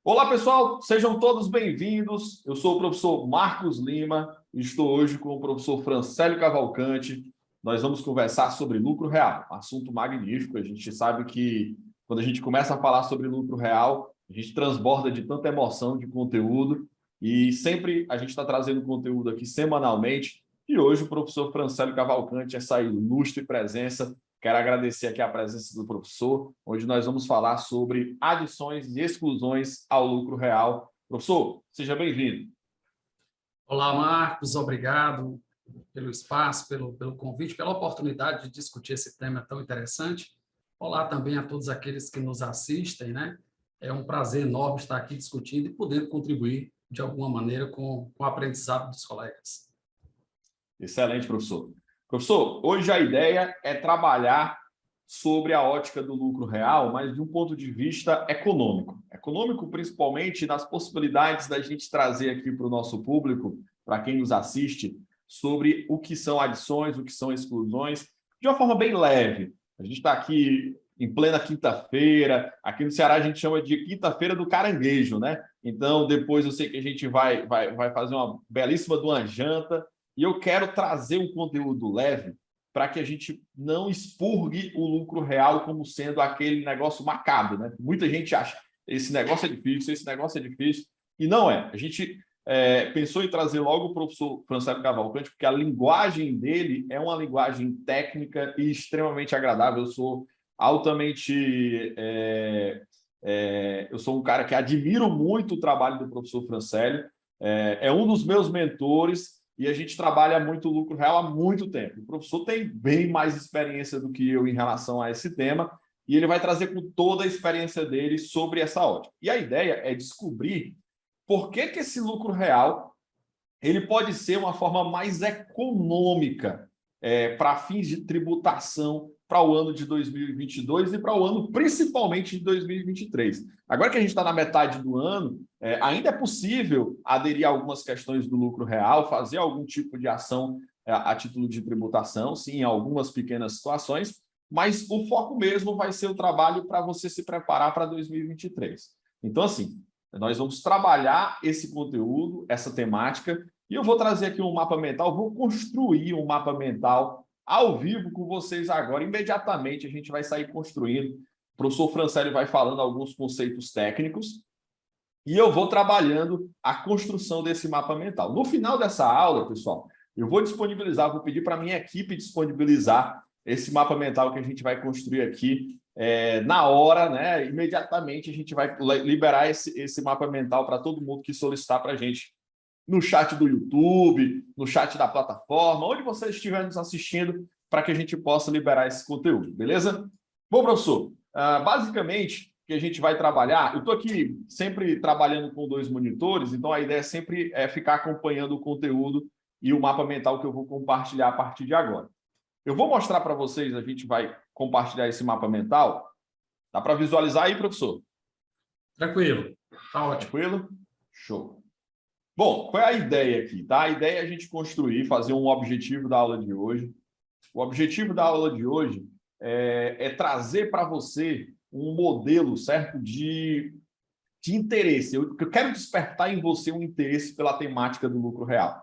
Olá, pessoal, sejam todos bem-vindos. Eu sou o professor Marcos Lima e estou hoje com o professor Francélio Cavalcante. Nós vamos conversar sobre lucro real, um assunto magnífico. A gente sabe que quando a gente começa a falar sobre lucro real, a gente transborda de tanta emoção de conteúdo e sempre a gente está trazendo conteúdo aqui semanalmente. E hoje o professor Francélio Cavalcante, essa ilustre presença. Quero agradecer aqui a presença do professor, onde nós vamos falar sobre adições e exclusões ao lucro real. Professor, seja bem-vindo. Olá, Marcos, obrigado pelo espaço, pelo convite, pela oportunidade de discutir esse tema tão interessante. Olá também a todos aqueles que nos assistem, né? É um prazer enorme estar aqui discutindo e podendo contribuir de alguma maneira com o aprendizado dos colegas. Excelente, professor. Professor, hoje a ideia é trabalhar sobre a ótica do lucro real, mas de um ponto de vista econômico. Econômico, principalmente, nas possibilidades da gente trazer aqui para o nosso público, para quem nos assiste, sobre o que são adições, o que são exclusões, de uma forma bem leve. A gente está aqui em plena quinta-feira, aqui no Ceará a gente chama de quinta-feira do caranguejo, né? Então, depois eu sei que a gente vai fazer uma belíssima de uma janta, e eu quero trazer um conteúdo leve para que a gente não expurgue o lucro real como sendo aquele negócio macabro, né? Muita gente acha esse negócio é difícil, esse negócio é difícil, e não é. A gente pensou em trazer logo o professor Francélio Cavalcante, porque a linguagem dele é uma linguagem técnica e extremamente agradável. Eu sou altamente... eu sou um cara que admiro muito o trabalho do professor Francélio, é um dos meus mentores, e a gente trabalha muito o lucro real há muito tempo. O professor tem bem mais experiência do que eu em relação a esse tema, e ele vai trazer com toda a experiência dele sobre essa ótica. E a ideia é descobrir por que esse lucro real ele pode ser uma forma mais econômica para fins de tributação para o ano de 2022 e para o ano principalmente de 2023. Agora que a gente está na metade do ano, ainda é possível aderir a algumas questões do lucro real, fazer algum tipo de ação a título de tributação, sim, em algumas pequenas situações, mas o foco mesmo vai ser o trabalho para você se preparar para 2023. Então, assim, nós vamos trabalhar esse conteúdo, essa temática, e eu vou trazer aqui um mapa mental, vou construir um mapa mental ao vivo com vocês agora. Imediatamente a gente vai sair construindo. O professor Francélio vai falando alguns conceitos técnicos e eu vou trabalhando a construção desse mapa mental. No final dessa aula, pessoal, eu vou disponibilizar, vou pedir para a minha equipe disponibilizar esse mapa mental que a gente vai construir aqui na hora, né? Imediatamente a gente vai liberar esse mapa mental para todo mundo que solicitar para a gente no chat do YouTube, no chat da plataforma, onde você estiver nos assistindo, para que a gente possa liberar esse conteúdo, beleza? Bom, professor, basicamente, o que a gente vai trabalhar, eu estou aqui sempre trabalhando com dois monitores, então a ideia sempre é ficar acompanhando o conteúdo e o mapa mental que eu vou compartilhar a partir de agora. Eu vou mostrar para vocês, a gente vai compartilhar esse mapa mental. Dá para visualizar aí, professor? Tranquilo, está ótimo. Tranquilo? Show. Bom, qual é a ideia aqui? Tá? A ideia é a gente construir, fazer um objetivo da aula de hoje. O objetivo da aula de hoje é trazer para você um modelo, certo, de interesse. Eu quero despertar em você um interesse pela temática do lucro real.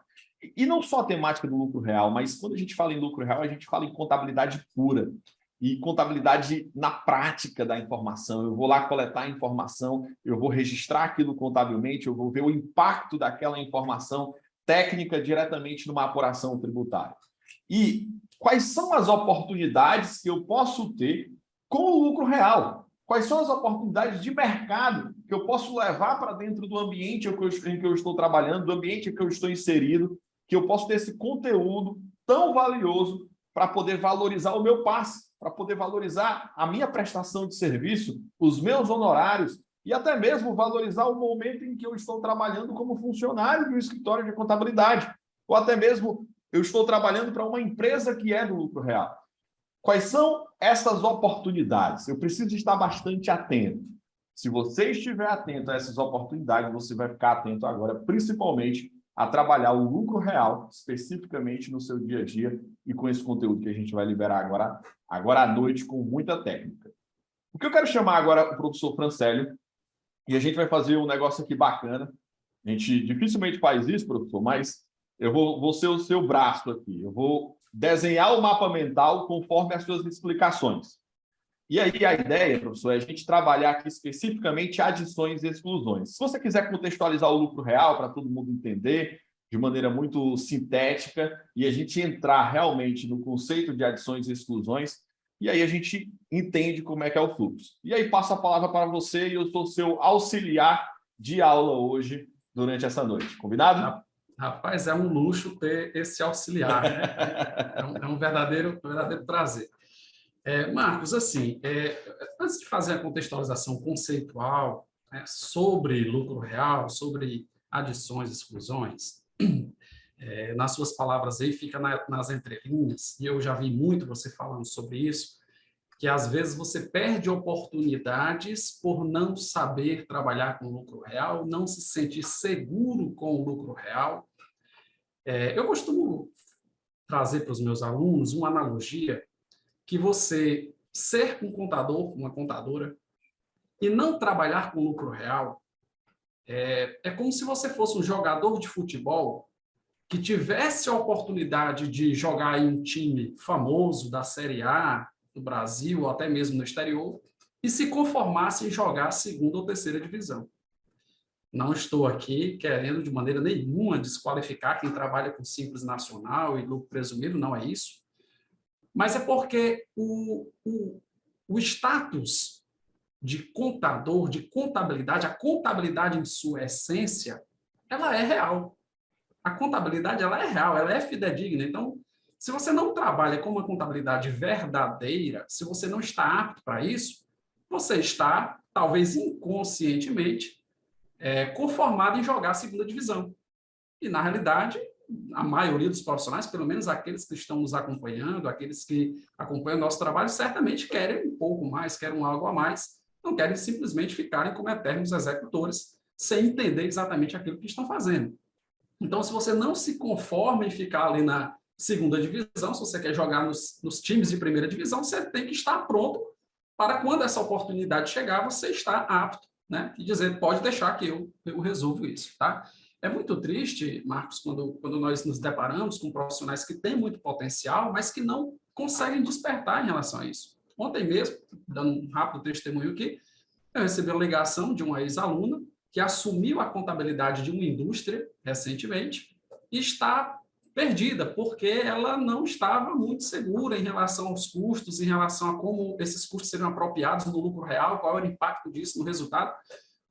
E não só a temática do lucro real, mas quando a gente fala em lucro real, a gente fala em contabilidade pura e contabilidade na prática da informação. Eu vou lá coletar a informação, eu vou registrar aquilo contabilmente, eu vou ver o impacto daquela informação técnica diretamente numa apuração tributária. E quais são as oportunidades que eu posso ter com o lucro real? Quais são as oportunidades de mercado que eu posso levar para dentro do ambiente em que eu estou trabalhando, do ambiente em que eu estou inserido, que eu posso ter esse conteúdo tão valioso para poder valorizar o meu passe, para poder valorizar a minha prestação de serviço, os meus honorários e até mesmo valorizar o momento em que eu estou trabalhando como funcionário de um escritório de contabilidade, ou até mesmo eu estou trabalhando para uma empresa que é do lucro real. Quais são essas oportunidades? Eu preciso estar bastante atento. Se você estiver atento a essas oportunidades, você vai ficar atento agora, principalmente, a trabalhar o lucro real, especificamente no seu dia a dia, e com esse conteúdo que a gente vai liberar agora à noite, com muita técnica. O que eu quero chamar agora o professor Francélio E a gente vai fazer um negócio aqui bacana. A gente dificilmente faz isso, professor, mas eu vou ser o seu braço aqui. Eu vou desenhar o mapa mental conforme as suas explicações. E aí a ideia, professor, é a gente trabalhar aqui especificamente adições e exclusões. Se você quiser contextualizar o lucro real para todo mundo entender de maneira muito sintética e a gente entrar realmente no conceito de adições e exclusões, e aí a gente entende como é que é o fluxo. E aí passo a palavra para você e eu sou seu auxiliar de aula hoje, durante essa noite. Combinado? Rapaz, é um luxo ter esse auxiliar, né? É um verdadeiro prazer. Marcos, assim, antes de fazer a contextualização conceitual, né, sobre lucro real, sobre adições e exclusões, nas suas palavras aí fica nas entrelinhas, e eu já vi muito você falando sobre isso, que às vezes você perde oportunidades por não saber trabalhar com lucro real, não se sentir seguro com o lucro real. Eu costumo trazer para os meus alunos uma analogia que você ser um contador, uma contadora, e não trabalhar com lucro real, é como se você fosse um jogador de futebol que tivesse a oportunidade de jogar em um time famoso da Série A do Brasil, ou até mesmo no exterior, e se conformasse em jogar a segunda ou terceira divisão. Não estou aqui querendo de maneira nenhuma desqualificar quem trabalha com Simples Nacional e lucro presumido, não é isso. Mas é porque o status de contador, de contabilidade, a contabilidade em sua essência, ela é real. A contabilidade ela é real, ela é fidedigna. Então, se você não trabalha com uma contabilidade verdadeira, se você não está apto para isso, você está, talvez inconscientemente, conformado em jogar a segunda divisão. E, na realidade, a maioria dos profissionais, pelo menos aqueles que estão nos acompanhando, aqueles que acompanham o nosso trabalho, certamente querem um pouco mais, querem algo a mais, não querem simplesmente ficarem como eternos executores, sem entender exatamente aquilo que estão fazendo. Então, se você não se conforma em ficar ali na segunda divisão, se você quer jogar nos times de primeira divisão, você tem que estar pronto para quando essa oportunidade chegar, você estar apto, né? E dizer, pode deixar que eu resolvo isso, tá? É muito triste, Marcos, quando nós nos deparamos com profissionais que têm muito potencial, mas que não conseguem despertar em relação a isso. Ontem mesmo, dando um rápido testemunho aqui, eu recebi uma ligação de uma ex-aluna que assumiu a contabilidade de uma indústria recentemente e está perdida, porque ela não estava muito segura em relação aos custos, em relação a como esses custos seriam apropriados no lucro real, qual era o impacto disso no resultado.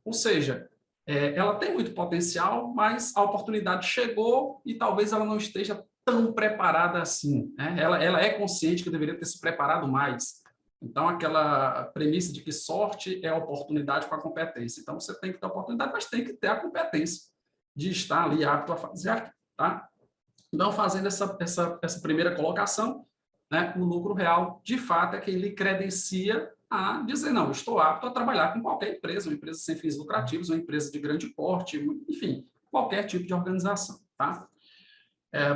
Ou seja, ela tem muito potencial, mas a oportunidade chegou e talvez ela não esteja tão preparada assim, né? Ela é consciente que deveria ter se preparado mais. Então, aquela premissa de que sorte é oportunidade com a competência. Então, você tem que ter a oportunidade, mas tem que ter a competência de estar ali apto a fazer, tá? Então, fazendo essa primeira colocação, né, o lucro real, de fato, é quem lhe credencia a dizer, não, estou apto a trabalhar com qualquer empresa, uma empresa sem fins lucrativos, uma empresa de grande porte, enfim, qualquer tipo de organização, tá?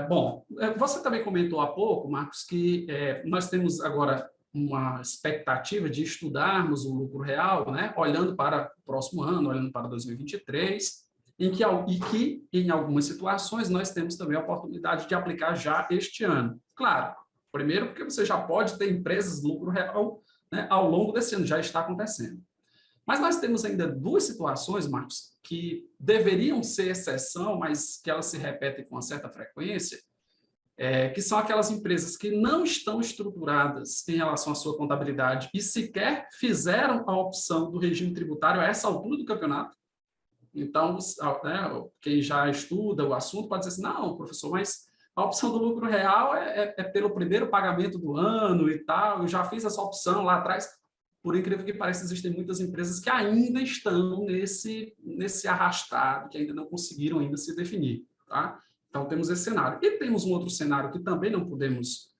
Bom, você também comentou há pouco, Marcos, que nós temos agora uma expectativa de estudarmos o lucro real, né, olhando para o próximo ano, olhando para 2023, e que, em algumas situações, nós temos também a oportunidade de aplicar já este ano. Claro, primeiro porque você já pode ter empresas de lucro real, né, ao longo desse ano, já está acontecendo. Mas nós temos ainda duas situações, Marcos, que deveriam ser exceção, mas que elas se repetem com uma certa frequência, que são aquelas empresas que não estão estruturadas em relação à sua contabilidade e sequer fizeram a opção do regime tributário a essa altura do campeonato. Então, né, quem já estuda o assunto pode dizer assim, não, professor, mas a opção do lucro real é pelo primeiro pagamento do ano e tal, eu já fiz essa opção lá atrás. Por incrível que pareça, existem muitas empresas que ainda estão nesse arrastado, que ainda não conseguiram ainda se definir, tá? Então, temos esse cenário. E temos um outro cenário que também não podemos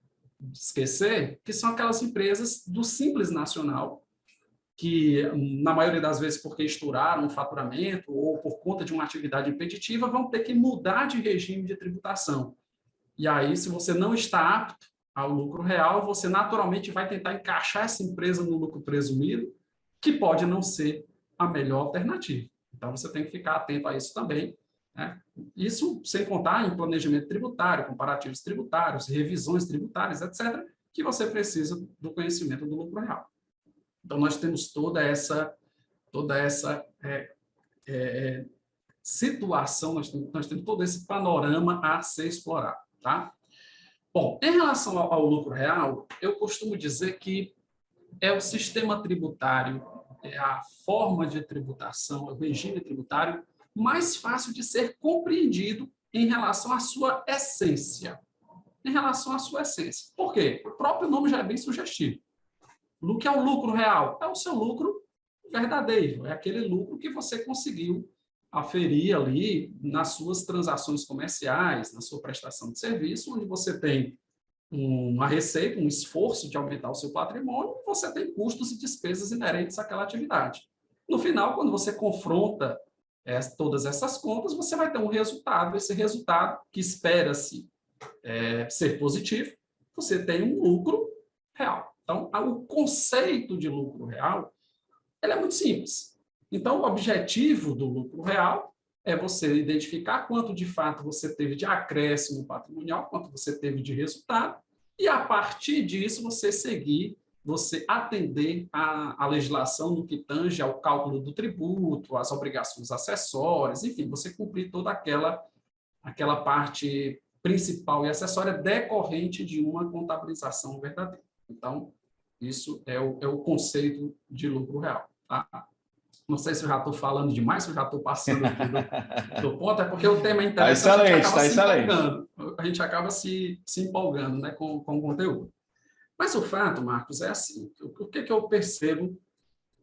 esquecer, que são aquelas empresas do Simples Nacional, que, na maioria das vezes, porque estouraram o faturamento ou por conta de uma atividade impeditiva, vão ter que mudar de regime de tributação. E aí, se você não está apto ao lucro real, você naturalmente vai tentar encaixar essa empresa no lucro presumido, que pode não ser a melhor alternativa. Então, você tem que ficar atento a isso também, né? Isso sem contar em planejamento tributário, comparativos tributários, revisões tributárias, etc., que você precisa do conhecimento do lucro real. Então, nós temos toda essa situação, nós temos todo esse panorama a ser explorado. Tá? Bom, em relação ao lucro real, eu costumo dizer que é o sistema tributário, é a forma de tributação, é o regime tributário mais fácil de ser compreendido em relação à sua essência. Em relação à sua essência. Por quê? O próprio nome já é bem sugestivo. O que é o lucro real? É o seu lucro verdadeiro, é aquele lucro que você conseguiu aferir ali nas suas transações comerciais, na sua prestação de serviço, onde você tem uma receita, um esforço de aumentar o seu patrimônio, você tem custos e despesas inerentes àquela atividade. No final, quando você confronta todas essas contas, você vai ter um resultado, esse resultado que espera-se ser positivo, você tem um lucro real. Então, o conceito de lucro real ele é muito simples. Então, o objetivo do lucro real é você identificar quanto de fato você teve de acréscimo patrimonial, quanto você teve de resultado, e a partir disso você atender à legislação no que tange ao cálculo do tributo, às obrigações acessórias, enfim, você cumprir toda aquela parte principal e acessória decorrente de uma contabilização verdadeira. Então, isso é o conceito de lucro real. Tá? Não sei se eu já estou falando demais, se eu já estou passando aqui do ponto, é porque o tema é interessante, a gente acaba se empolgando, né, com o conteúdo. Mas o fato, Marcos, é assim, o que eu percebo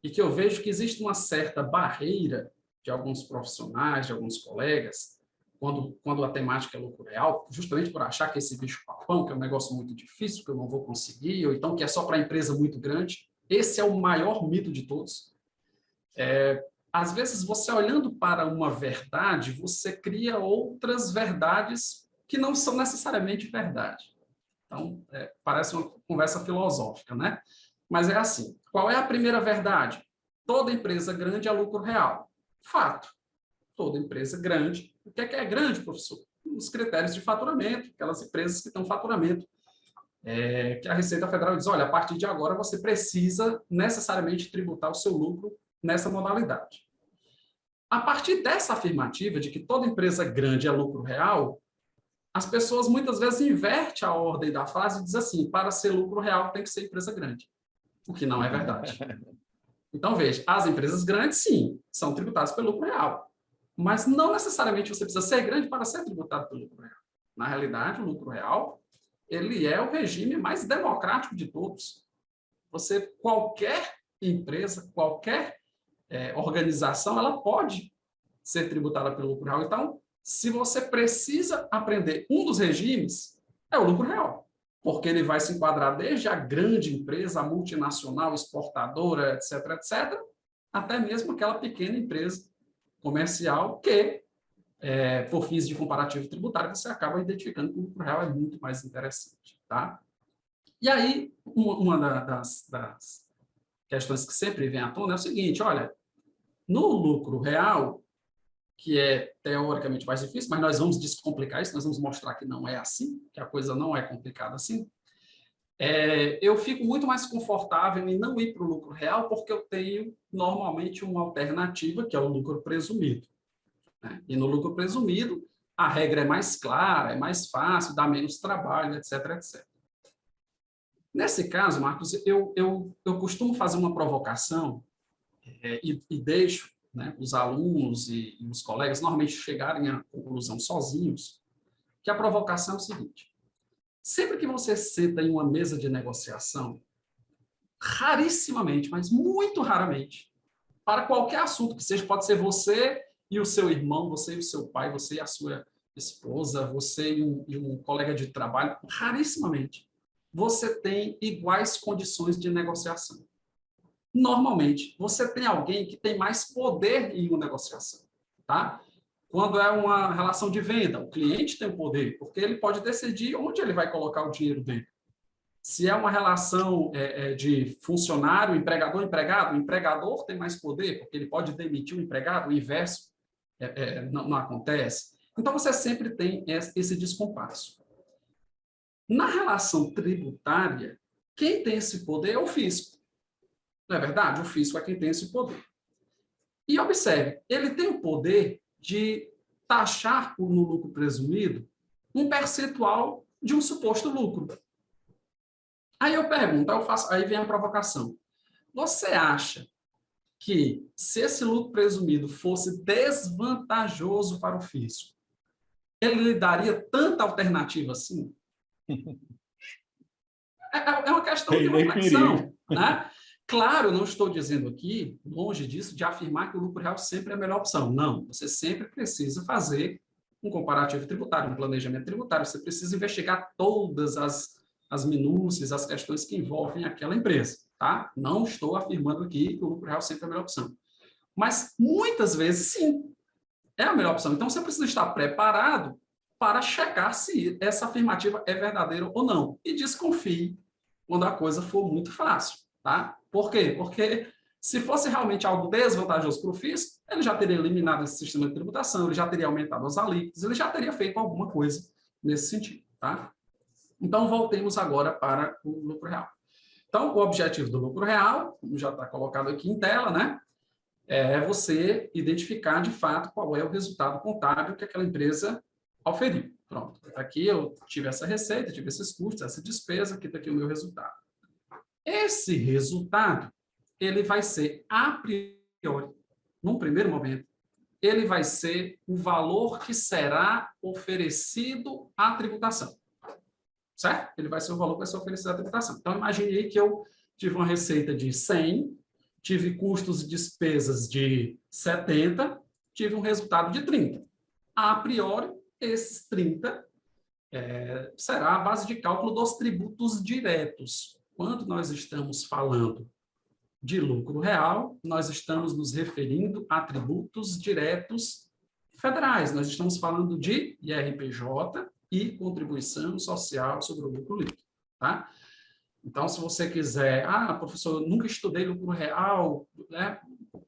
e que eu vejo que existe uma certa barreira de alguns profissionais, de alguns colegas, quando a temática é lucro real, justamente por achar que esse bicho-papão, que é um negócio muito difícil, que eu não vou conseguir, ou então que é só para empresa muito grande, esse é o maior mito de todos. Às vezes, você olhando para uma verdade, você cria outras verdades que não são necessariamente verdade. Então, parece uma conversa filosófica, né? Mas é assim, qual é a primeira verdade? Toda empresa grande é lucro real. Fato. Toda empresa grande. O que é grande, professor? Os critérios de faturamento, aquelas empresas que estão faturamento. Que a Receita Federal diz, olha, a partir de agora você precisa necessariamente tributar o seu lucro nessa modalidade. A partir dessa afirmativa de que toda empresa grande é lucro real, as pessoas muitas vezes invertem a ordem da frase e dizem assim, para ser lucro real tem que ser empresa grande, o que não é verdade. Então, veja, as empresas grandes, sim, são tributadas pelo lucro real, mas não necessariamente você precisa ser grande para ser tributado pelo lucro real. Na realidade, o lucro real, ele é o regime mais democrático de todos. Qualquer empresa, qualquer organização, ela pode ser tributada pelo lucro real. Então, se você precisa aprender um dos regimes, é o lucro real, porque ele vai se enquadrar desde a grande empresa, a multinacional, exportadora, etc., até mesmo aquela pequena empresa comercial que, por fins de comparativo tributário, você acaba identificando que o lucro real é muito mais interessante. Tá? E aí, uma das questões que sempre vem à tona é o seguinte, olha, no lucro real, que é teoricamente mais difícil, mas nós vamos descomplicar isso, nós vamos mostrar que não é assim, que a coisa não é complicada assim. Eu fico muito mais confortável em não ir para o lucro real, porque eu tenho normalmente uma alternativa, que é o lucro presumido. Né? E no lucro presumido, a regra é mais clara, é mais fácil, dá menos trabalho, etc., etc. Nesse caso, Marcos, eu costumo fazer uma provocação e deixo, né, os alunos e os colegas normalmente chegarem à conclusão sozinhos, que a provocação é o seguinte: sempre que você senta em uma mesa de negociação, rarissimamente, mas muito raramente, para qualquer assunto que seja, pode ser você e o seu irmão, você e o seu pai, você e a sua esposa, você e um colega de trabalho, rarissimamente, você tem iguais condições de negociação. Normalmente, você tem alguém que tem mais poder em uma negociação. Tá? Quando é uma relação de venda, o cliente tem o poder, porque ele pode decidir onde ele vai colocar o dinheiro dele. Se é uma relação de funcionário, empregador, empregado, o empregador tem mais poder, porque ele pode demitir o empregado, o inverso não acontece. Então, você sempre tem esse descompasso. Na relação tributária, quem tem esse poder é o fisco. Não é verdade? O fisco é quem tem esse poder. E observe, ele tem o poder de taxar no lucro presumido um percentual de um suposto lucro. Aí eu pergunto, aí vem a provocação. Você acha que, se esse lucro presumido fosse desvantajoso para o fisco, ele lhe daria tanta alternativa assim? É uma questão de reflexão, né? Claro, não estou dizendo aqui, longe disso, de afirmar que o lucro real sempre é a melhor opção. Não, você sempre precisa fazer um comparativo tributário, um planejamento tributário. Você precisa investigar todas as minúcias, as questões que envolvem aquela empresa, tá? Não estou afirmando aqui que o lucro real sempre é a melhor opção. Mas, muitas vezes, sim, é a melhor opção. Então, você precisa estar preparado para checar se essa afirmativa é verdadeira ou não. E desconfie quando a coisa for muito fácil, tá? Por quê? Porque se fosse realmente algo desvantajoso para o fisco, ele já teria eliminado esse sistema de tributação, ele já teria aumentado os alíquotas, ele já teria feito alguma coisa nesse sentido, tá? Então, voltemos agora para o lucro real. Então, o objetivo do lucro real, como já está colocado aqui em tela, né? É você identificar, de fato, qual é o resultado contábil que aquela empresa auferiu. Pronto, aqui eu tive essa receita, tive esses custos, essa despesa, aqui está aqui o meu resultado. Esse resultado, ele vai ser, a priori, num primeiro momento, ele vai ser o valor que será oferecido à tributação. Certo? Ele vai ser o valor que vai ser oferecido à tributação. Então, imagine aí que eu tive uma receita de 100, tive custos e despesas de 70, tive um resultado de 30. A priori, esses 30 será a base de cálculo dos tributos diretos. Quando nós estamos falando de lucro real, nós estamos nos referindo a tributos diretos federais. Nós estamos falando de IRPJ e contribuição social sobre o lucro líquido, tá? Então, se você quiser, professor, eu nunca estudei lucro real, né?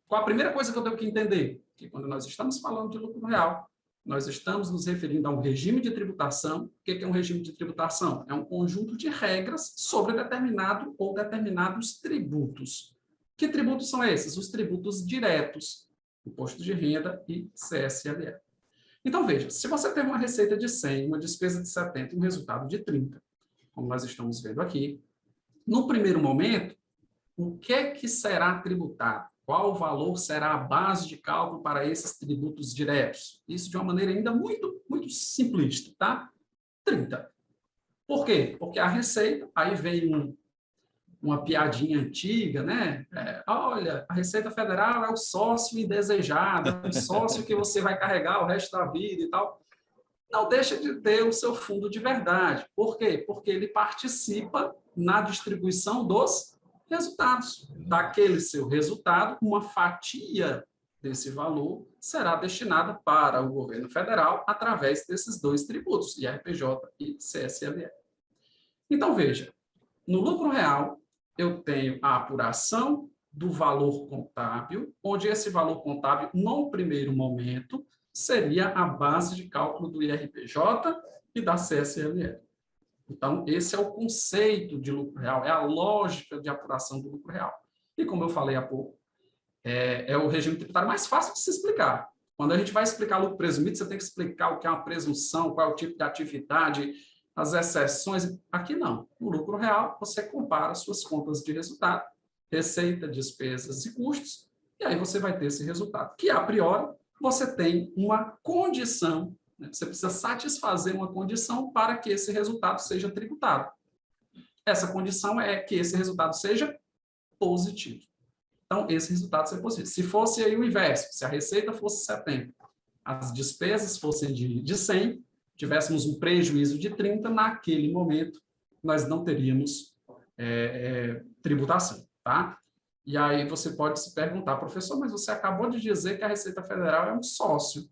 Qual a primeira coisa que eu tenho que entender? Que quando nós estamos falando de lucro real, nós estamos nos referindo a um regime de tributação. O que é um regime de tributação? É um conjunto de regras sobre determinado ou determinados tributos. Que tributos são esses? Os tributos diretos, imposto de renda e CSLL. Então, veja, se você teve uma receita de 100, uma despesa de 70 e um resultado de 30, como nós estamos vendo aqui, no primeiro momento, o que será tributado? Qual valor será a base de cálculo para esses tributos diretos? Isso de uma maneira ainda muito, muito simplista, tá? 30. Por quê? Porque a receita, aí vem uma piadinha antiga, né? Olha, a Receita Federal é o sócio indesejado, é um sócio que você vai carregar o resto da vida e tal. Não deixa de ter o seu fundo de verdade. Por quê? Porque ele participa na distribuição dos resultados. Daquele seu resultado, uma fatia desse valor será destinada para o governo federal através desses dois tributos, IRPJ e CSLL. Então, veja, no lucro real, eu tenho a apuração do valor contábil, onde esse valor contábil, no primeiro momento, seria a base de cálculo do IRPJ e da CSLL. Então, esse é o conceito de lucro real, é a lógica de apuração do lucro real. E, como eu falei há pouco, é o regime tributário mais fácil de se explicar. Quando a gente vai explicar lucro presumido, você tem que explicar o que é uma presunção, qual é o tipo de atividade, as exceções. Aqui não. No lucro real, você compara suas contas de resultado, receita, despesas e custos, e aí você vai ter esse resultado, que, a priori, você tem uma condição, né? Você precisa satisfazer uma condição para que esse resultado seja tributado. Essa condição é que esse resultado seja positivo. Então, esse resultado seja positivo. Se fosse aí o inverso, se a receita fosse 70, as despesas fossem de 100, tivéssemos um prejuízo de 30, naquele momento, nós não teríamos tributação, tá? E aí você pode se perguntar, professor, mas você acabou de dizer que a Receita Federal é um sócio.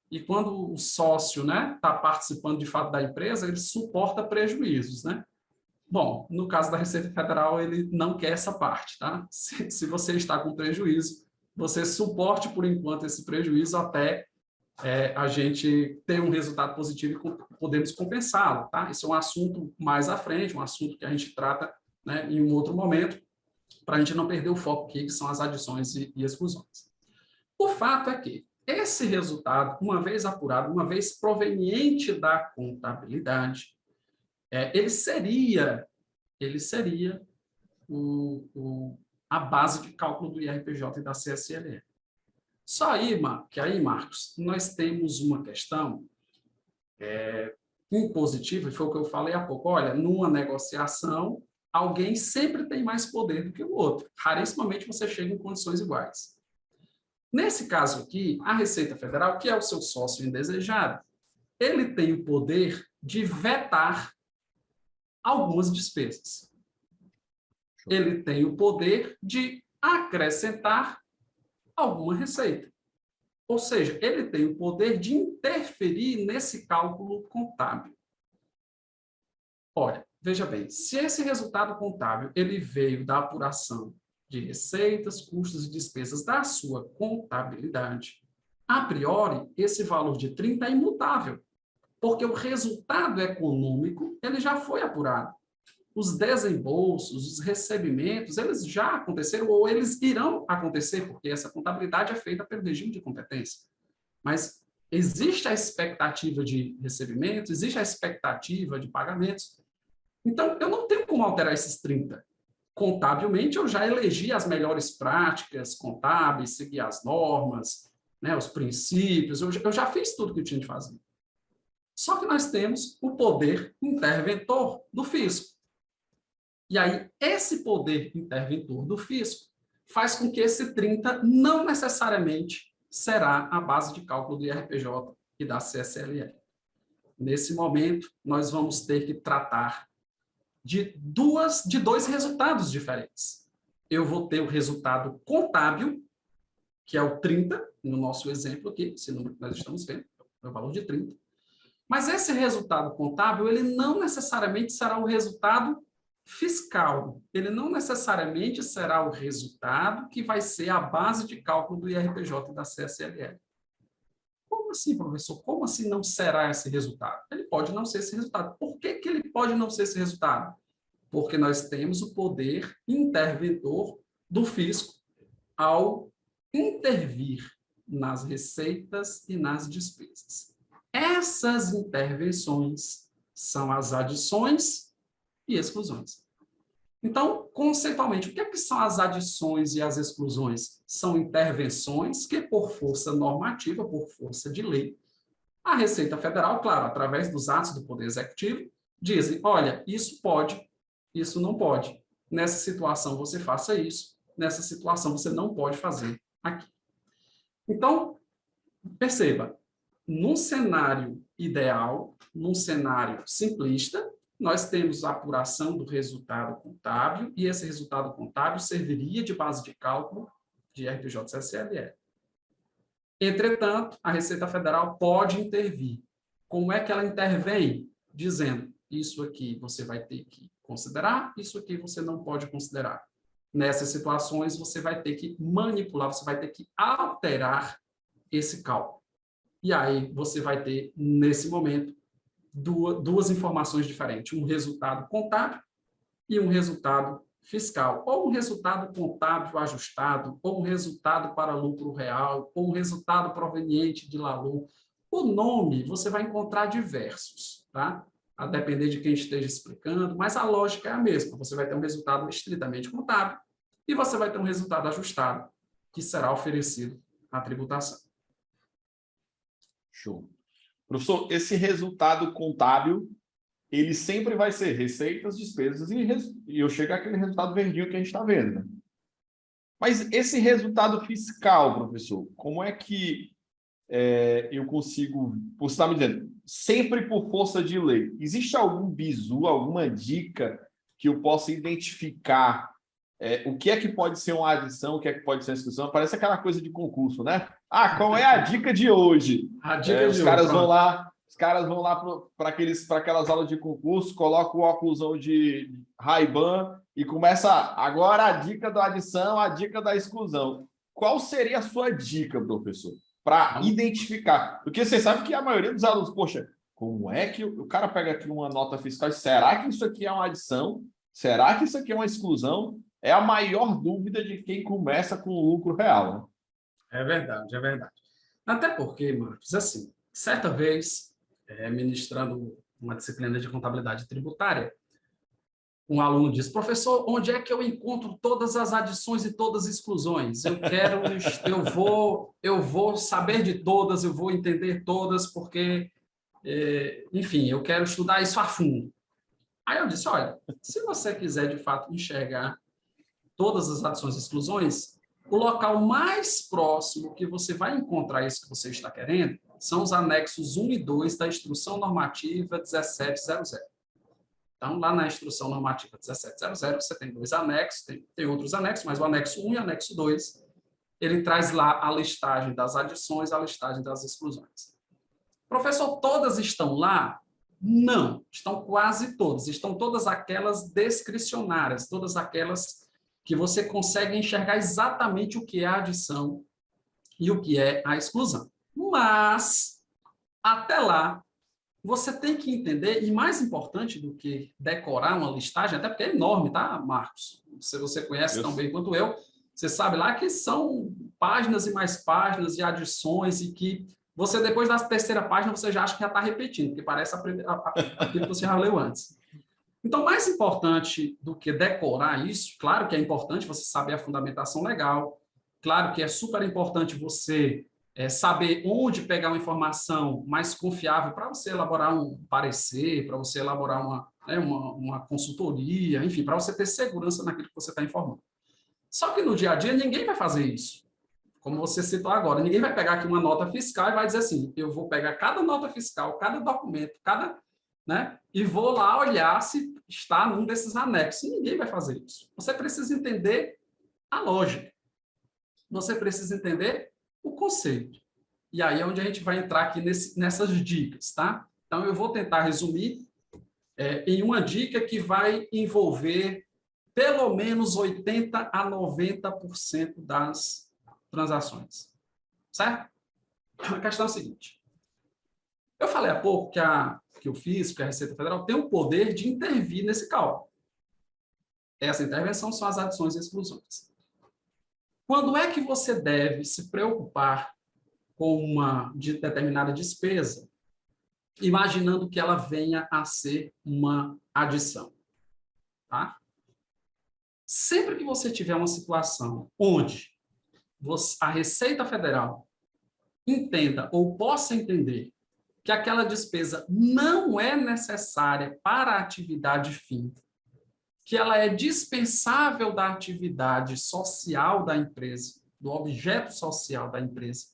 E quando o sócio, né, está participando de fato da empresa, ele suporta prejuízos, né? Bom, no caso da Receita Federal, ele não quer essa parte, tá? Se você está com prejuízo, você suporte por enquanto esse prejuízo até a gente ter um resultado positivo e podemos compensá-lo, tá? Isso é um assunto mais à frente, um assunto que a gente trata, né, em um outro momento, para a gente não perder o foco aqui, que são as adições e exclusões. O fato é que esse resultado, uma vez apurado, uma vez proveniente da contabilidade, ele seria a base de cálculo do IRPJ e da CSLL. Só aí, Marcos, nós temos uma questão impositiva, e foi o que eu falei há pouco. Olha, numa negociação, alguém sempre tem mais poder do que o outro. Rarissimamente você chega em condições iguais. Nesse caso aqui, a Receita Federal, que é o seu sócio indesejado, ele tem o poder de vetar algumas despesas. Ele tem o poder de acrescentar alguma receita. Ou seja, ele tem o poder de interferir nesse cálculo contábil. Olha, veja bem, se esse resultado contábil ele veio da apuração de receitas, custos e despesas da sua contabilidade, a priori, esse valor de 30 é imutável, porque o resultado econômico ele já foi apurado. Os desembolsos, os recebimentos, eles já aconteceram ou eles irão acontecer, porque essa contabilidade é feita pelo regime de competência. Mas existe a expectativa de recebimento, existe a expectativa de pagamentos. Então, eu não tenho como alterar esses 30. Contabilmente, eu já elegi as melhores práticas contábeis, segui as normas, né, os princípios, eu já fiz tudo que eu tinha de fazer. Só que nós temos o poder interventor do fisco. E aí, esse poder interventor do fisco faz com que esse 30 não necessariamente será a base de cálculo do IRPJ e da CSLL. Nesse momento, nós vamos ter que tratar de dois resultados diferentes. Eu vou ter o resultado contábil, que é o 30, no nosso exemplo aqui, esse número que nós estamos vendo, é o valor de 30. Mas esse resultado contábil, ele não necessariamente será o resultado fiscal. Ele não necessariamente será o resultado que vai ser a base de cálculo do IRPJ e da CSLL. Como assim, professor? Como assim não será esse resultado? Ele pode não ser esse resultado. Por que ele pode não ser esse resultado? Porque nós temos o poder interventor do fisco ao intervir nas receitas e nas despesas. Essas intervenções são as adições e exclusões. Então, conceitualmente, o que é que são as adições e as exclusões? São intervenções que, por força normativa, por força de lei, a Receita Federal, claro, através dos atos do Poder Executivo, dizem, olha, isso pode, isso não pode. Nessa situação você faça isso, nessa situação você não pode fazer aqui. Então, perceba, num cenário ideal, num cenário simplista, nós temos a apuração do resultado contábil e esse resultado contábil serviria de base de cálculo de RPJ-CSLL. Entretanto, a Receita Federal pode intervir. Como é que ela intervém? Dizendo, isso aqui você vai ter que considerar, isso aqui você não pode considerar. Nessas situações, você vai ter que manipular, você vai ter que alterar esse cálculo. E aí você vai ter, nesse momento, duas informações diferentes, um resultado contábil e um resultado fiscal, ou um resultado contábil ajustado, ou um resultado para lucro real, ou um resultado proveniente de LALU. O nome você vai encontrar diversos, tá? A depender de quem esteja explicando, mas a lógica é a mesma. Você vai ter um resultado estritamente contábil e você vai ter um resultado ajustado, que será oferecido à tributação. Show. Professor, esse resultado contábil, ele sempre vai ser receitas, despesas e eu chego àquele resultado verdinho que a gente está vendo. Né? Mas esse resultado fiscal, professor, como é que eu consigo... Você está me dizendo, sempre por força de lei. Existe algum bizu, alguma dica que eu possa identificar o que é que pode ser uma adição, o que é que pode ser uma exclusão? Parece aquela coisa de concurso, né? Ah, qual é a dica de hoje? A dica de os caras hoje, vão lá, Os caras vão lá para aquelas aulas de concurso, colocam o óculosão de Ray-Ban e começa agora a dica da adição, a dica da exclusão. Qual seria a sua dica, professor, para identificar? Porque você sabe que a maioria dos alunos, poxa, como é que o cara pega aqui uma nota fiscal? Será que isso aqui é uma adição? Será que isso aqui é uma exclusão? É a maior dúvida de quem começa com o lucro real, né? É verdade, é verdade. Até porque, Marcos, assim, certa vez, ministrando uma disciplina de contabilidade tributária, um aluno disse: professor, onde é que eu encontro todas as adições e todas as exclusões? Eu vou saber de todas, eu vou entender todas, porque, enfim, eu quero estudar isso a fundo. Aí eu disse: olha, se você quiser de fato enxergar todas as adições e exclusões, o local mais próximo que você vai encontrar isso que você está querendo são os anexos 1 e 2 da Instrução Normativa 1700. Então, lá na Instrução Normativa 1700, você tem dois anexos, tem outros anexos, mas o anexo 1 e o anexo 2, ele traz lá a listagem das adições, a listagem das exclusões. Professor, todas estão lá? Não, estão quase todas. Estão todas aquelas discricionárias, todas aquelas que você consegue enxergar exatamente o que é a adição e o que é a exclusão. Mas, até lá, você tem que entender, e mais importante do que decorar uma listagem, até porque é enorme, tá, Marcos? Se você conhece tão bem quanto eu, você sabe lá que são páginas e mais páginas e adições, e que você, depois da terceira página, você já acha que já está repetindo, porque parece aquilo que você já leu antes. Então, mais importante do que decorar isso, claro que é importante você saber a fundamentação legal, claro que é super importante você saber onde pegar uma informação mais confiável para você elaborar um parecer, para você elaborar uma consultoria, enfim, para você ter segurança naquilo que você está informando. Só que no dia a dia ninguém vai fazer isso. Como você citou agora, ninguém vai pegar aqui uma nota fiscal e vai dizer assim: eu vou pegar cada nota fiscal, cada documento, né, e vou lá olhar se está num desses anexos. Ninguém vai fazer isso. Você precisa entender a lógica. Você precisa entender o conceito. E aí é onde a gente vai entrar aqui nessas dicas, tá? Então, eu vou tentar resumir em uma dica que vai envolver pelo menos 80% a 90% das transações. Certo? A questão é a seguinte. Eu falei há pouco que o fisco, que a Receita Federal, tem o poder de intervir nesse cálculo. Essa intervenção são as adições e exclusões. Quando é que você deve se preocupar com uma determinada despesa, imaginando que ela venha a ser uma adição? Tá? Sempre que você tiver uma situação onde a Receita Federal entenda ou possa entender que aquela despesa não é necessária para a atividade fim, que ela é dispensável da atividade social da empresa, do objeto social da empresa,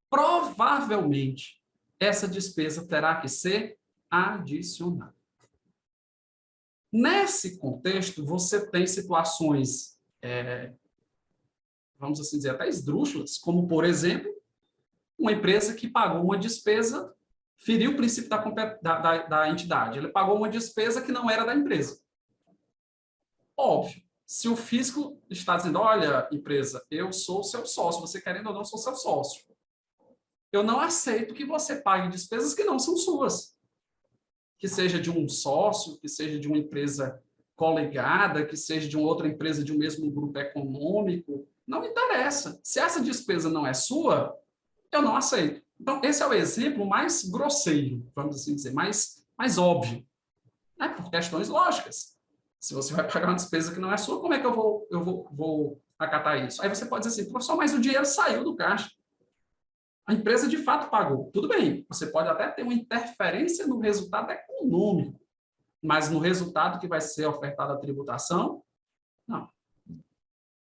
provavelmente essa despesa terá que ser adicionada. Nesse contexto, você tem situações, vamos assim dizer, até esdrúxulas, como, por exemplo, uma empresa que pagou uma despesa, feriu o princípio da entidade. Ele pagou uma despesa que não era da empresa. Óbvio, se o fisco está dizendo: olha, empresa, eu sou seu sócio, você querendo ou não, sou seu sócio. Eu não aceito que você pague despesas que não são suas. Que seja de um sócio, que seja de uma empresa coligada, que seja de uma outra empresa de um mesmo grupo econômico, não interessa. Se essa despesa não é sua, eu não aceito. Então, esse é o exemplo mais grosseiro, vamos assim dizer, mais óbvio, né? Por questões lógicas. Se você vai pagar uma despesa que não é sua, como é que eu vou acatar isso? Aí você pode dizer assim: professor, mas o dinheiro saiu do caixa. A empresa de fato pagou. Tudo bem, você pode até ter uma interferência no resultado econômico, mas no resultado que vai ser ofertado a tributação, não.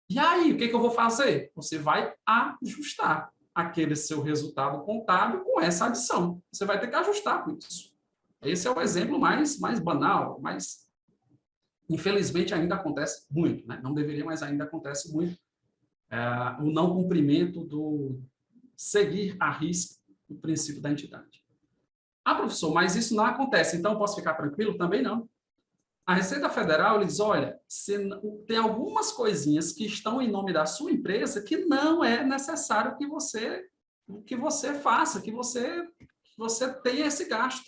E aí, o que eu vou fazer? Você vai ajustar aquele seu resultado contábil com essa adição. Você vai ter que ajustar com isso. Esse é o exemplo mais banal, mas infelizmente ainda acontece muito, né? Não deveria, mas ainda acontece muito. O não cumprimento do seguir à risca o princípio da entidade. Ah, professor, mas isso não acontece, então eu posso ficar tranquilo? Também não. A Receita Federal, eles, olha, tem algumas coisinhas que estão em nome da sua empresa que não é necessário que você faça, que você tenha esse gasto.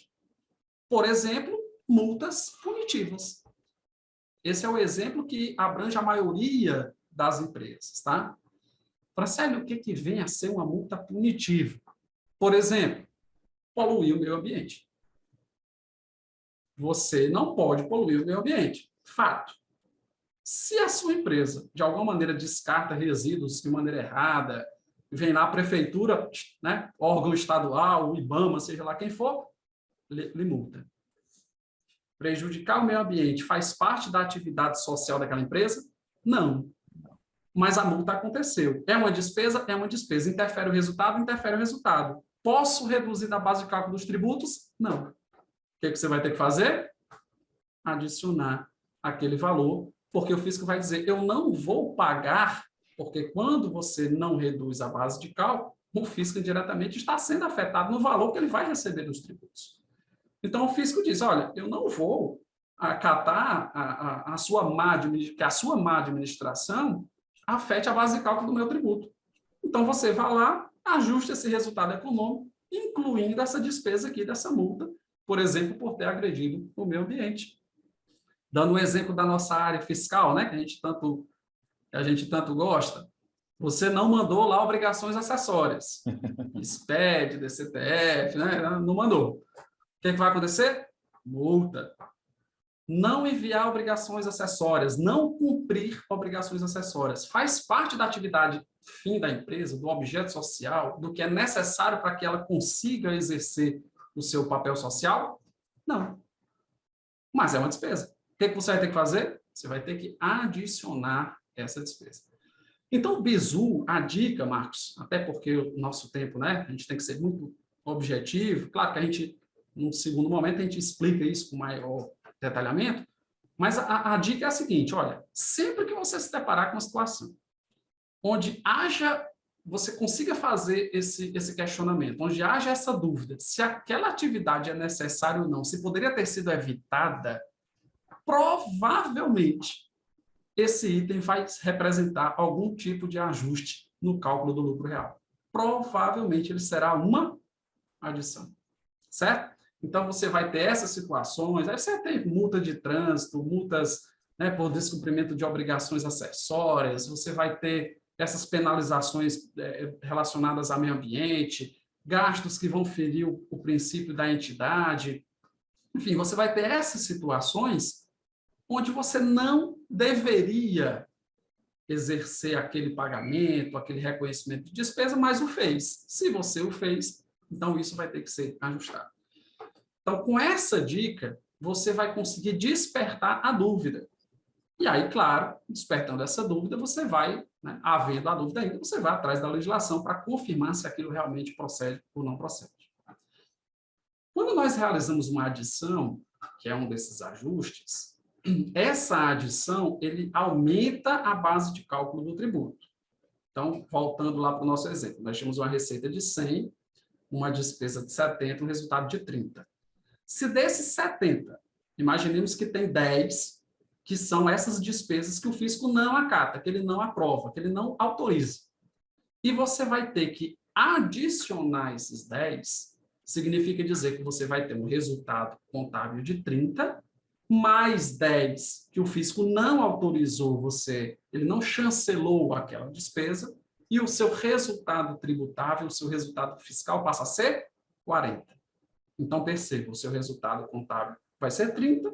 Por exemplo, multas punitivas. Esse é o exemplo que abrange a maioria das empresas, tá? Francélio, o que vem a ser uma multa punitiva? Por exemplo, poluir o meio ambiente. Você não pode poluir o meio ambiente. Fato. Se a sua empresa, de alguma maneira, descarta resíduos de maneira errada, vem lá a prefeitura, né, órgão estadual, o IBAMA, seja lá quem for, lhe multa. Prejudicar o meio ambiente faz parte da atividade social daquela empresa? Não. Mas a multa aconteceu. É uma despesa? É uma despesa. Interfere o resultado? Interfere o resultado. Posso reduzir da base de cálculo dos tributos? Não. O que você vai ter que fazer? Adicionar aquele valor, porque o fisco vai dizer, eu não vou pagar, porque quando você não reduz a base de cálculo, o fisco indiretamente está sendo afetado no valor que ele vai receber dos tributos. Então, o fisco diz, olha, eu não vou acatar a sua que a sua má administração afete a base de cálculo do meu tributo. Então, você vai lá, ajusta esse resultado econômico, incluindo essa despesa aqui, dessa multa, por exemplo, por ter agredido o meio ambiente. Dando um exemplo da nossa área fiscal, né, que a gente tanto gosta, você não mandou lá obrigações acessórias, SPED, DCTF, né, não mandou. O que vai acontecer? Multa. Não enviar obrigações acessórias, não cumprir obrigações acessórias. Faz parte da atividade fim da empresa, do objeto social, do que é necessário para que ela consiga exercer o seu papel social? Não. Mas é uma despesa. O que você vai ter que fazer? Você vai ter que adicionar essa despesa. Então, o Bizu, a dica, Marcos, até porque o nosso tempo, né, a gente tem que ser muito objetivo, claro que a gente, num segundo momento, a gente explica isso com maior detalhamento, mas a dica é a seguinte, olha, sempre que você se deparar com uma situação onde você consiga fazer esse questionamento, onde haja essa dúvida, se aquela atividade é necessária ou não, se poderia ter sido evitada, provavelmente esse item vai representar algum tipo de ajuste no cálculo do lucro real. Provavelmente ele será uma adição, certo? Então, você vai ter essas situações, aí você tem multa de trânsito, multas, né, por descumprimento de obrigações acessórias, você vai ter essas penalizações relacionadas ao meio ambiente, gastos que vão ferir o princípio da entidade. Enfim, você vai ter essas situações onde você não deveria exercer aquele pagamento, aquele reconhecimento de despesa, mas o fez. Se você o fez, então isso vai ter que ser ajustado. Então, com essa dica, você vai conseguir despertar a dúvida. E aí, claro, despertando essa dúvida, você vai, né, havendo a dúvida ainda, você vai atrás da legislação para confirmar se aquilo realmente procede ou não procede. Quando nós realizamos uma adição, que é um desses ajustes, essa adição, ele aumenta a base de cálculo do tributo. Então, voltando lá para o nosso exemplo, nós tínhamos uma receita de 100, uma despesa de 70, um resultado de 30. Se desses 70, imaginemos que tem 10, que são essas despesas que o fisco não acata, que ele não aprova, que ele não autoriza. E você vai ter que adicionar esses 10, significa dizer que você vai ter um resultado contábil de 30, mais 10 que o fisco não autorizou você, ele não chancelou aquela despesa, e o seu resultado tributável, o seu resultado fiscal passa a ser 40. Então, perceba, o seu resultado contábil vai ser 30,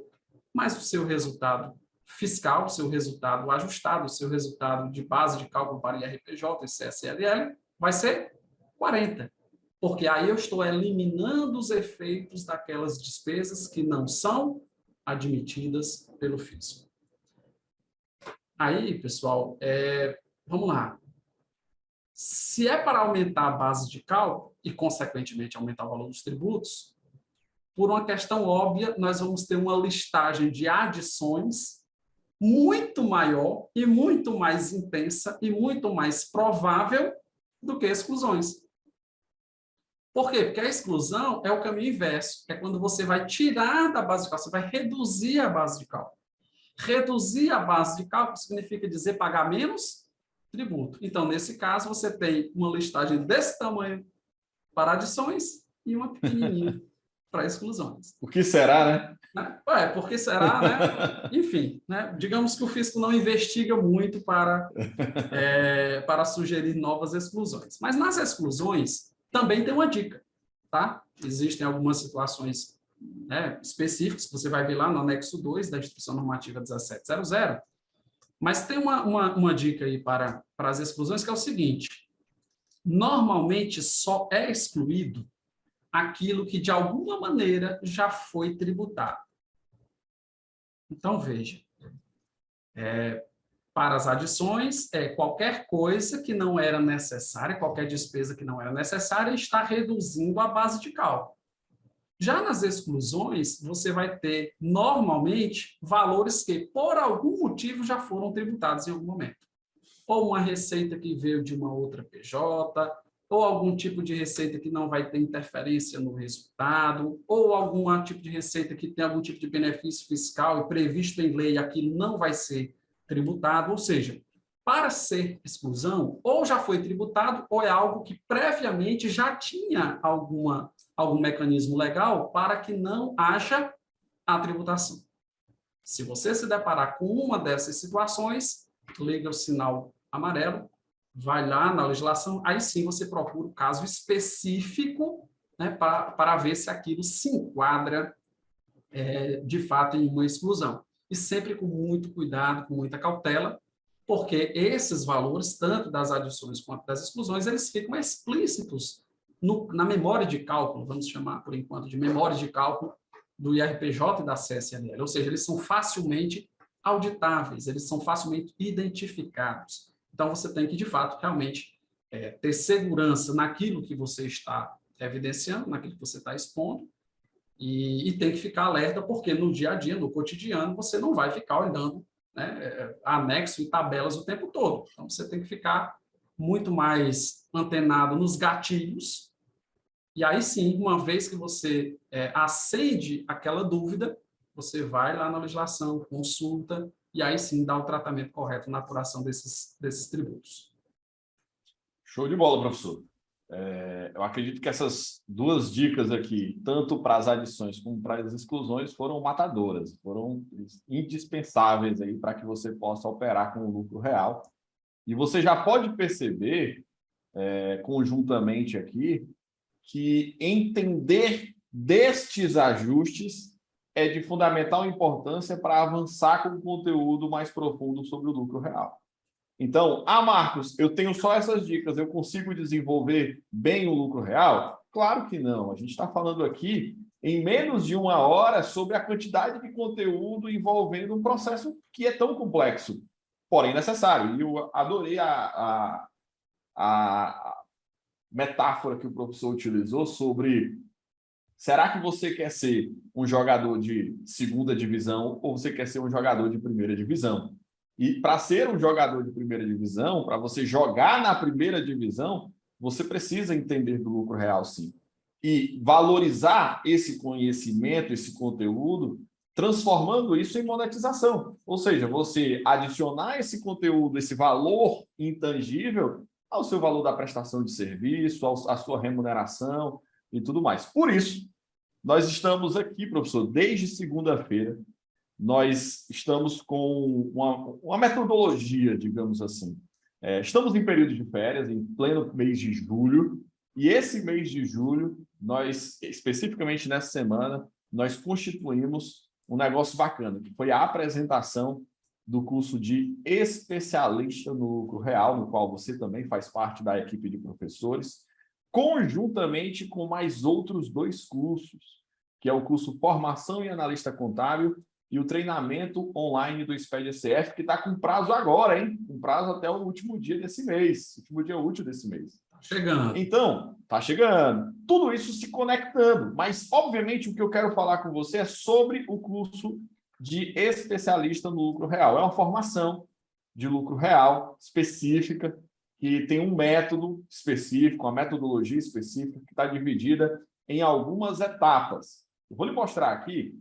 mas o seu resultado fiscal, o seu resultado ajustado, o seu resultado de base de cálculo para IRPJ e CSLL vai ser 40. Porque aí eu estou eliminando os efeitos daquelas despesas que não são admitidas pelo fisco. Aí, pessoal, vamos lá. Se é para aumentar a base de cálculo e, consequentemente, aumentar o valor dos tributos, por uma questão óbvia, nós vamos ter uma listagem de adições muito maior e muito mais intensa e muito mais provável do que exclusões. Por quê? Porque a exclusão é o caminho inverso. É quando você vai tirar da base de cálculo, você vai reduzir a base de cálculo. Reduzir a base de cálculo significa dizer pagar menos tributo. Então, nesse caso, você tem uma listagem desse tamanho para adições e uma pequenininha para exclusões. O que será, Né? Por que será, né? Enfim, né? Digamos que o fisco não investiga muito para sugerir novas exclusões. Mas nas exclusões também tem uma dica, tá? Existem algumas situações, né, específicas que você vai ver lá no anexo 2 da Instrução Normativa 1700, mas tem uma dica aí para as exclusões, que é o seguinte: normalmente só é excluído aquilo que de alguma maneira já foi tributado. Então, veja, para as adições, qualquer coisa que não era necessária, qualquer despesa que não era necessária, está reduzindo a base de cálculo. Já nas exclusões, você vai ter, normalmente, valores que, por algum motivo, já foram tributados em algum momento. Ou uma receita que veio de uma outra PJ, ou algum tipo de receita que não vai ter interferência no resultado, ou algum tipo de receita que tem algum tipo de benefício fiscal e previsto em lei, aquilo não vai ser tributado. Ou seja, para ser exclusão, ou já foi tributado, ou é algo que previamente já tinha algum mecanismo legal para que não haja a tributação. Se você se deparar com uma dessas situações, liga o sinal amarelo, vai lá na legislação, aí sim você procura o caso específico, né, para ver se aquilo se enquadra de fato em uma exclusão. E sempre com muito cuidado, com muita cautela, porque esses valores, tanto das adições quanto das exclusões, eles ficam explícitos na memória de cálculo, vamos chamar por enquanto de memória de cálculo do IRPJ e da CSLL, ou seja, eles são facilmente auditáveis, eles são facilmente identificados. Então, você tem que, de fato, realmente ter segurança naquilo que você está evidenciando, naquilo que você está expondo, e tem que ficar alerta, porque no dia a dia, no cotidiano, você não vai ficar olhando, né, anexo e tabelas o tempo todo. Então, você tem que ficar muito mais antenado nos gatilhos, e aí sim, uma vez que você acende aquela dúvida, você vai lá na legislação, consulta, e aí sim dá o tratamento correto na apuração desses tributos. Show de bola, professor. Eu acredito que essas duas dicas aqui, tanto para as adições como para as exclusões, foram matadoras, foram indispensáveis aí para que você possa operar com o lucro real. E você já pode perceber, conjuntamente aqui, que entender destes ajustes é de fundamental importância para avançar com o conteúdo mais profundo sobre o lucro real. Então, Marcos, eu tenho só essas dicas, eu consigo desenvolver bem o lucro real? Claro que não. A gente está falando aqui em menos de uma hora sobre a quantidade de conteúdo envolvendo um processo que é tão complexo, porém necessário. E eu adorei a metáfora que o professor utilizou sobre: será que você quer ser um jogador de segunda divisão ou você quer ser um jogador de primeira divisão? E para ser um jogador de primeira divisão, para você jogar na primeira divisão, você precisa entender do lucro real, sim. E valorizar esse conhecimento, esse conteúdo, transformando isso em monetização. Ou seja, você adicionar esse conteúdo, esse valor intangível ao seu valor da prestação de serviço, à sua remuneração e tudo mais. Por isso, nós estamos aqui, professor, desde segunda-feira. Nós estamos com uma metodologia, digamos assim. Estamos em período de férias, em pleno mês de julho, e esse mês de julho, nós, especificamente nessa semana, nós constituímos um negócio bacana, que foi a apresentação do curso de especialista no lucro real, no qual você também faz parte da equipe de professores, conjuntamente com mais outros 2 cursos, que é o curso Formação em Analista Contábil e o treinamento online do SPED-ECF, que está com prazo agora, hein? Com prazo até o último dia desse mês, último dia útil desse mês. Está chegando. Então, está chegando. Tudo isso se conectando, mas, obviamente, o que eu quero falar com você é sobre o curso de especialista no lucro real. É uma formação de lucro real específica que tem um método específico, uma metodologia específica que está dividida em algumas etapas. Eu vou lhe mostrar aqui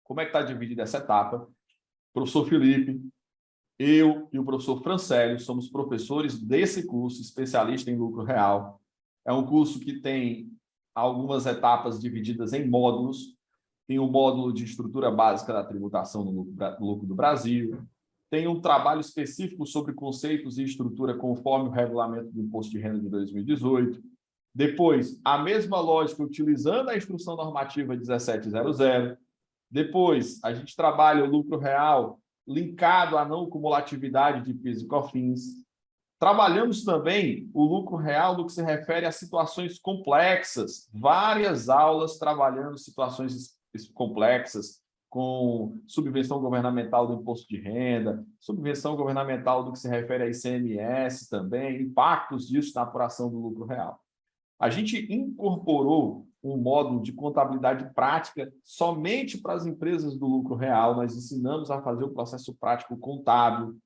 como é que está dividida essa etapa. O professor Felipe, eu e o professor Francélio somos professores desse curso, especialista em lucro real. É um curso que tem algumas etapas divididas em módulos. Tem o módulo de estrutura básica da tributação no lucro do Brasil. Tem um trabalho específico sobre conceitos e estrutura conforme o regulamento do Imposto de Renda de 2018. Depois, a mesma lógica utilizando a Instrução Normativa 1700. Depois, a gente trabalha o lucro real linkado à não cumulatividade de PIS e COFINS. Trabalhamos também o lucro real no que se refere a situações complexas, várias aulas trabalhando situações complexas, com subvenção governamental do imposto de renda, subvenção governamental do que se refere a ICMS também, impactos disso na apuração do lucro real. A gente incorporou um módulo de contabilidade prática somente para as empresas do lucro real. Nós ensinamos a fazer o processo prático contábil,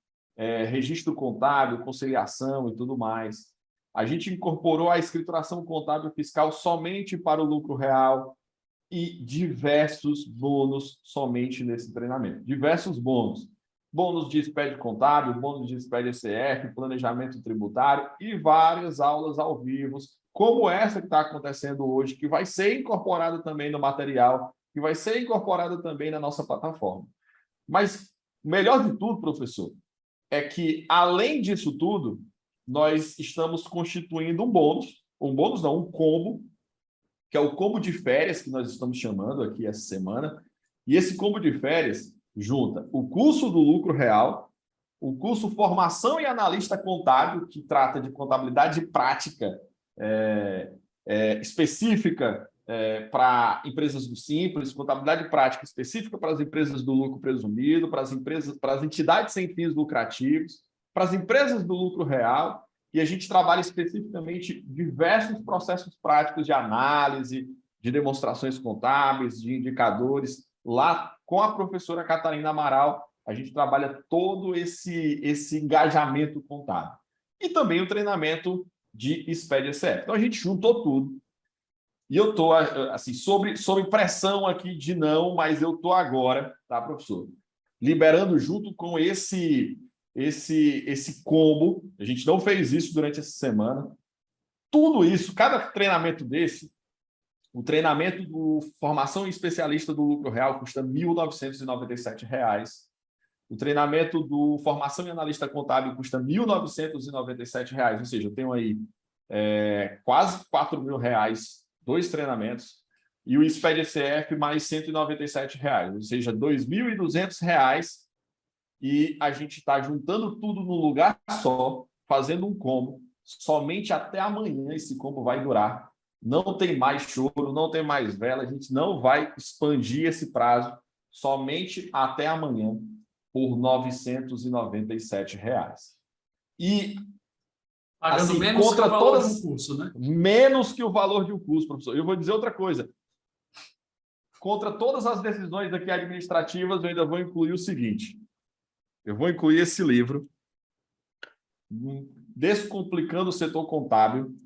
registro contábil, conciliação e tudo mais. A gente incorporou a escrituração contábil fiscal somente para o lucro real e diversos bônus somente nesse treinamento. Diversos bônus. Bônus de SPED contábil, bônus de SPED ECF, planejamento tributário e várias aulas ao vivo, como essa que está acontecendo hoje, que vai ser incorporada também no material, que vai ser incorporada também na nossa plataforma. Mas, melhor de tudo, professor, é que, além disso tudo, nós estamos constituindo um bônus não, um combo, que é o combo de férias, que nós estamos chamando aqui essa semana, e esse combo de férias junta o curso do lucro real, o curso Formação e Analista Contábil, que trata de contabilidade prática específica para empresas do Simples, contabilidade prática específica para as empresas do lucro presumido, para as entidades sem fins lucrativos, para as empresas do lucro real, e a gente trabalha especificamente diversos processos práticos de análise, de demonstrações contábeis, de indicadores. Lá, com a professora Catarina Amaral, a gente trabalha todo esse engajamento contábil. E também o treinamento de SPED-ECF. Então, a gente juntou tudo. E eu estou, assim, sob pressão aqui de não, mas eu estou agora, tá, professor? Liberando junto com esse combo. A gente não fez isso durante essa semana. Tudo isso, cada treinamento desse, o treinamento do Formação Especialista do Lucro Real custa R$ 1.997. O treinamento do Formação e Analista Contábil custa R$ 1.997, ou seja, eu tenho aí quase R$ 4.000, 2 treinamentos, e o SPED-ECF mais R$ 197, ou seja, R$ 2.200, e a gente está juntando tudo num lugar só, fazendo um combo. Somente até amanhã esse combo vai durar. Não tem mais choro, não tem mais vela, a gente não vai expandir esse prazo, somente até amanhã, por R$ 997. E pagando assim, menos contra que o valor todas, do curso, né? menos que o valor de um curso, professor. Eu vou dizer outra coisa. Contra todas as decisões aqui administrativas, eu ainda vou incluir o seguinte. Eu vou incluir esse livro, Descomplicando o Setor Contábil,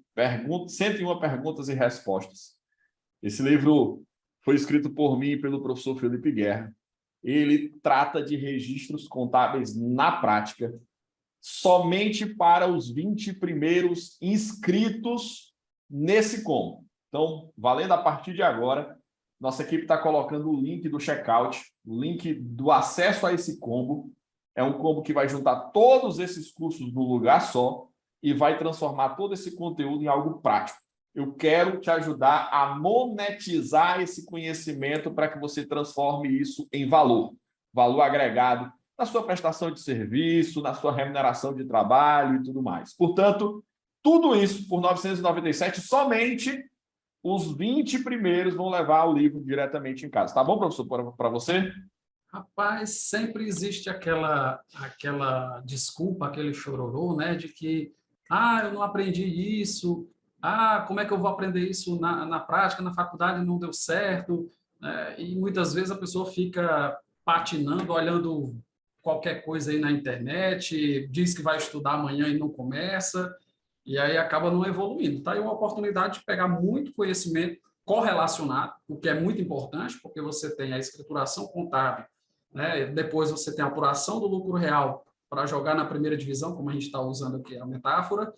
101 Perguntas e Respostas. Esse livro foi escrito por mim e pelo professor Felipe Guerra. Ele trata de registros contábeis na prática, somente para os 20 primeiros inscritos nesse combo. Então, valendo a partir de agora, nossa equipe está colocando o link do checkout, o link do acesso a esse combo. É um combo que vai juntar todos esses cursos num lugar só e vai transformar todo esse conteúdo em algo prático. Eu quero te ajudar a monetizar esse conhecimento para que você transforme isso em valor agregado na sua prestação de serviço, na sua remuneração de trabalho e tudo mais. Portanto, tudo isso por R$ 997, somente os 20 primeiros vão levar o livro diretamente em casa. Tá bom, professor, para você? Rapaz, sempre existe aquela desculpa, aquele chororô, né, de que eu não aprendi isso, como é que eu vou aprender isso na prática, na faculdade não deu certo, e muitas vezes a pessoa fica patinando, olhando qualquer coisa aí na internet, diz que vai estudar amanhã e não começa, e aí acaba não evoluindo. Tá aí uma oportunidade de pegar muito conhecimento correlacionado, o que é muito importante, porque você tem a escrituração contábil, né? Depois você tem a apuração do lucro real para jogar na primeira divisão, como a gente está usando aqui a metáfora,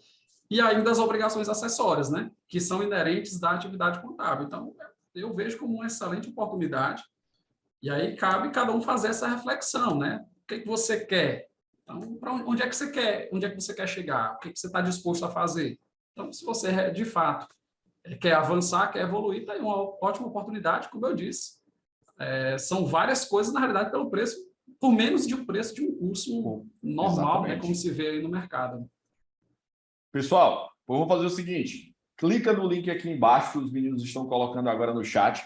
e ainda as obrigações acessórias, né? Que são inerentes da atividade contábil. Então, eu vejo como uma excelente oportunidade, e aí cabe cada um fazer essa reflexão, né? O que você quer? Então, para onde é que você quer? Onde é que você quer chegar? O que você está disposto a fazer? Então, se você de fato quer avançar, quer evoluir, está aí uma ótima oportunidade, como eu disse. São várias coisas, na realidade, pelo preço, por menos de um preço de um curso normal, né, como se vê aí no mercado. Pessoal, vamos fazer o seguinte: clica no link aqui embaixo que os meninos estão colocando agora no chat.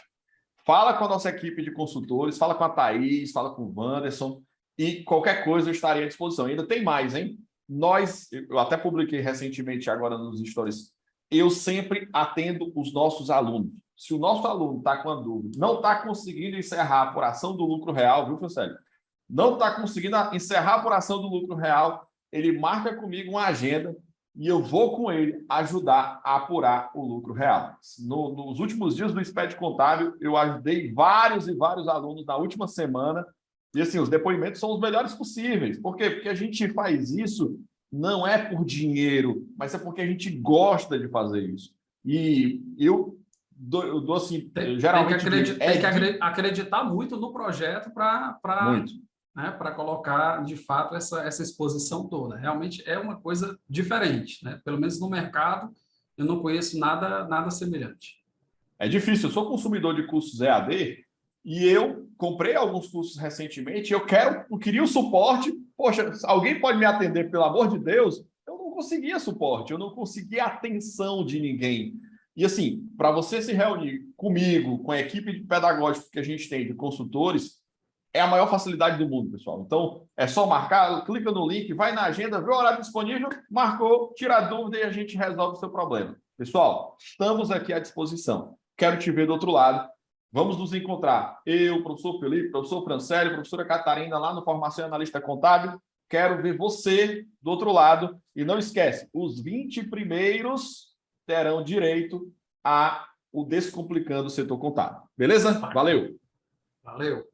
Fala com a nossa equipe de consultores, fala com a Thaís, fala com o Wanderson, e qualquer coisa eu estarei à disposição. Ainda tem mais, hein? Eu até publiquei recentemente agora nos stories, eu sempre atendo os nossos alunos. Se o nosso aluno está com a dúvida, não está conseguindo encerrar a apuração do lucro real, viu, Francélio? Não está conseguindo encerrar a apuração do lucro real, ele marca comigo uma agenda e eu vou com ele ajudar a apurar o lucro real. Nos últimos dias do SPED Contábil, eu ajudei vários e vários alunos na última semana, e assim, os depoimentos são os melhores possíveis. Por quê? Porque a gente faz isso não é por dinheiro, mas é porque a gente gosta de fazer isso. E eu dou assim, geralmente... Tem que acreditar muito no projeto para né, para colocar, de fato, essa exposição toda. Realmente é uma coisa diferente, né? Pelo menos no mercado, eu não conheço nada semelhante. É difícil. Eu sou consumidor de cursos EAD e eu comprei alguns cursos recentemente. Eu queria o suporte. Poxa, alguém pode me atender, pelo amor de Deus? Eu não conseguia suporte, eu não conseguia atenção de ninguém. E assim, para você se reunir comigo, com a equipe pedagógica que a gente tem de consultores, é a maior facilidade do mundo, pessoal. Então, é só marcar, clica no link, vai na agenda, vê o horário disponível, marcou, tira a dúvida e a gente resolve o seu problema. Pessoal, estamos aqui à disposição. Quero te ver do outro lado. Vamos nos encontrar. Eu, professor Felipe, professor Francélio, professora Catarina, lá no Formação Analista Contábil. Quero ver você do outro lado. E não esquece, os 20 primeiros terão direito a o Descomplicando o Setor Contábil. Beleza? Valeu! Valeu!